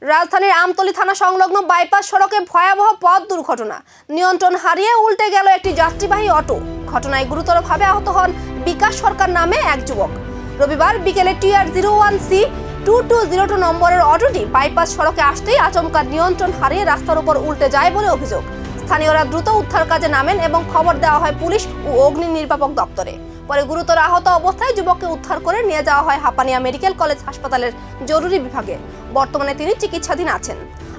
রাজধানীর আমতলী থানা সংলগ্ন বাইপাস সড়কে ভয়াবহ পথ দুর্ঘটনা। নিয়ন্ত্রণ হারিয়ে উল্টে গেল একটি যাত্রীবাহী অটো। ঘটনায় গুরুতরভাবে আহত হন বিকাশ সরকার নামে এক যুবক। রবিবার বিকেলে TR01C2202 নম্বরের অটোটি বাইপাস সড়কে আসতেই আচমকা নিয়ন্ত্রণ হারিয়ে রাস্তার উপর উল্টে যায় বলে অভিযোগ। স্থানীয়রা দ্রুত উদ্ধার কাজে নামেন এবং খবর দেওয়া হয় পুলিশ ও অগ্নি নির্বাপক দপ্তরে। পরে গুরুতর আহত অবস্থায় যুবককে উদ্ধার করে নিয়ে যাওয়া হয় হাপানিয়া মেডিকেল কলেজ হাসপাতালের জরুরি বিভাগে। বর্তমানে তিনি চিকিৎসাধীন আছেন।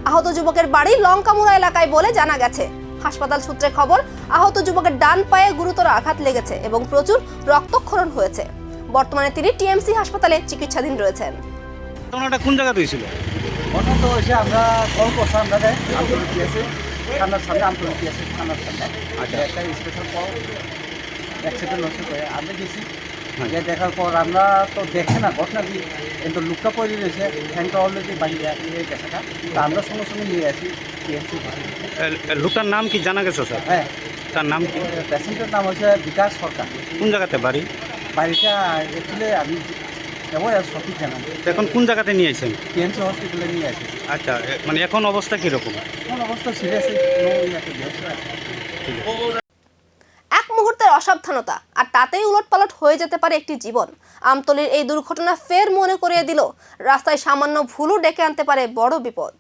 আহত যুবকের বাড়ি লঙ্কামুড়া এলাকায় বলে জানা গেছে। হাসপাতাল সূত্রে খবর, আহত যুবকের ডান পায়ে গুরুতর আঘাত লেগেছে এবং প্রচুর রক্তক্ষরণ হয়েছে। বর্তমানে তিনি TMC হাসপাতালে চিকিৎসাধীন রয়েছেন। ঘটনাটা কোন জায়গাতে হয়েছিল? ঘটনা তো হয়েছে আমরা কল করছি, আমরা আমতলী আছে থানার সামনে, আমতলী আছে থানার সামনে। আচ্ছা, একটা স্পেশাল কল অ্যাক্সিডেন্ট হচ্ছে করে আমরা গেছি। যে দেখার পর আমরা তো দেখছি না ঘটনা কি, কিন্তু লুকটা পড়ে রয়েছে, ফ্যানটা অলরেডি বাড়ি গেছে। তা আমরা সঙ্গে সঙ্গে নিয়ে আসি TMC। লোকটার নাম কি জানা গেছে স্যার? হ্যাঁ, তার নাম কি? পেশেন্টের নাম হচ্ছে বিকাশ সরকার। কোন জায়গাতে বাড়ি? বাড়িটা অ্যাকচুয়ালি আমি সঠিক জানা নেই। এখন কোন জায়গাতে নিয়ে আসেন? TMC হসপিটালে নিয়ে আসি। আচ্ছা, মানে এখন অবস্থা কীরকম? কোন অবস্থা সিরিয়াস, এক মুহূর্তের অসাবধানতা আর তাতেই উলটপালট হয়ে যেতে পারে একটি জীবন। আমতলীর এই দুর্ঘটনা ফের মনে করিয়ে দিল রাস্তায় সামান্য ভুলও ডেকে আনতে পারে বড় বিপদ।